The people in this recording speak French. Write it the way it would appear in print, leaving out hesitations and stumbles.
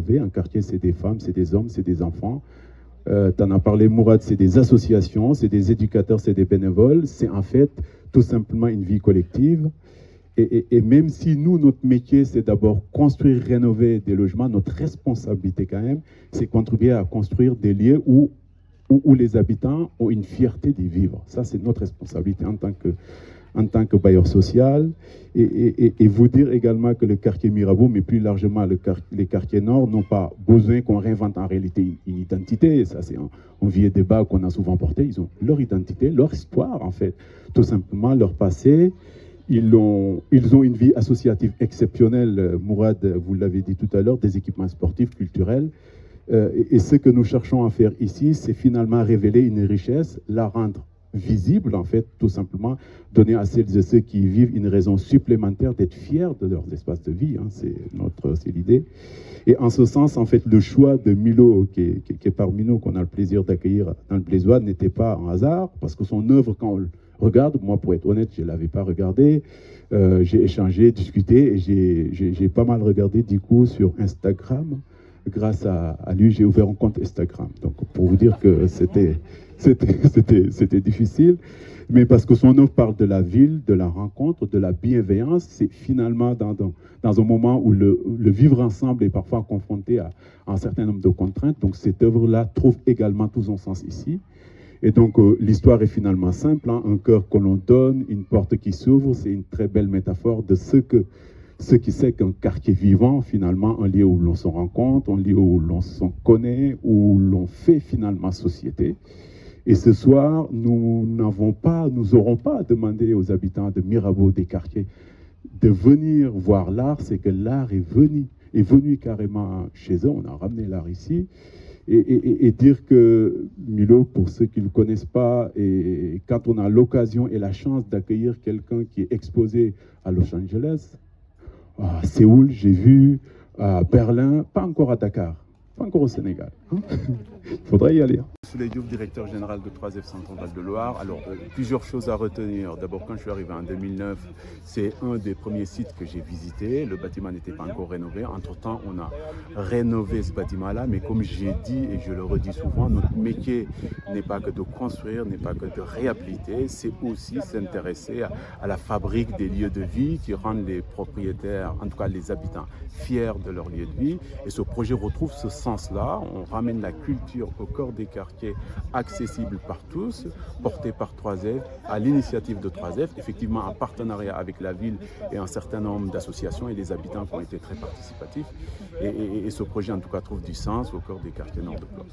rénover. Un quartier, c'est des femmes, c'est des hommes, c'est des enfants. Tu en as parlé, Mourad, c'est des associations, c'est des éducateurs, c'est des bénévoles. C'est en fait tout simplement une vie collective. Et même si nous, notre métier, c'est d'abord construire, rénover des logements, notre responsabilité quand même, c'est contribuer à construire des lieux où les habitants ont une fierté d'y vivre. Ça, c'est notre responsabilité en tant que bailleur social. Et vous dire également que le quartier Mirabeau, mais plus largement les quartiers nord, n'ont pas besoin qu'on réinvente en réalité une identité. Ça, c'est un vieux débat qu'on a souvent porté. Ils ont leur identité, leur histoire, en fait. Tout simplement, leur passé. Ils ont une vie associative exceptionnelle. Mourad, vous l'avez dit tout à l'heure, des équipements sportifs, culturels. Et ce que nous cherchons à faire ici, c'est finalement révéler une richesse, la rendre visible, en fait, tout simplement, donner à celles et ceux qui y vivent une raison supplémentaire d'être fiers de leurs espaces de vie. Hein, c'est l'idée. Et en ce sens, en fait, le choix de Milo, qui est parmi nous, qu'on a le plaisir d'accueillir dans le Plaisois, n'était pas un hasard, parce que son œuvre, quand on le regarde, moi, pour être honnête, je ne l'avais pas regardé. J'ai échangé, discuté, et j'ai pas mal regardé, du coup, sur Instagram. Grâce à lui, j'ai ouvert un compte Instagram. Donc, pour vous dire que c'était difficile, mais parce que son œuvre parle de la ville, de la rencontre, de la bienveillance. C'est finalement dans un moment où le vivre ensemble est parfois confronté à un certain nombre de contraintes. Donc, cette œuvre-là trouve également tout son sens ici. Et donc, l'histoire est finalement simple, hein, un cœur que l'on donne, une porte qui s'ouvre. C'est une très belle métaphore de ce qui c'est qu'un quartier vivant, finalement, un lieu où l'on se rencontre, un lieu où l'on se connaît, où l'on fait finalement société. Et ce soir, nous n'aurons pas à demander aux habitants de Mirabeau, des quartiers, de venir voir l'art. C'est que l'art est venu carrément chez eux. On a ramené l'art ici. Et dire que Milo, pour ceux qui ne le connaissent pas, et quand on a l'occasion et la chance d'accueillir quelqu'un qui est exposé à Los Angeles, à Séoul, j'ai vu, à Berlin, pas encore à Dakar, pas encore au Sénégal. Hein. Il faudrait y aller. Souley Diouf, directeur général de 3F Centre Val de Loire. Alors, plusieurs choses à retenir. D'abord, quand je suis arrivé en 2009, c'est un des premiers sites que j'ai visité. Le bâtiment n'était pas encore rénové. Entre-temps, on a rénové ce bâtiment-là. Mais comme j'ai dit et je le redis souvent, notre métier n'est pas que de construire, n'est pas que de réhabiliter. C'est aussi s'intéresser à la fabrique des lieux de vie qui rendent les propriétaires, en tout cas les habitants, fiers de leur lieu de vie. Et ce projet retrouve ce sens-là. On ramène la culture au cœur des quartiers, accessible par tous, porté par 3F, à l'initiative de 3F, effectivement en partenariat avec la ville et un certain nombre d'associations et des habitants qui ont été très participatifs. Et ce projet, en tout cas, trouve du sens au cœur des quartiers nord de Ploie.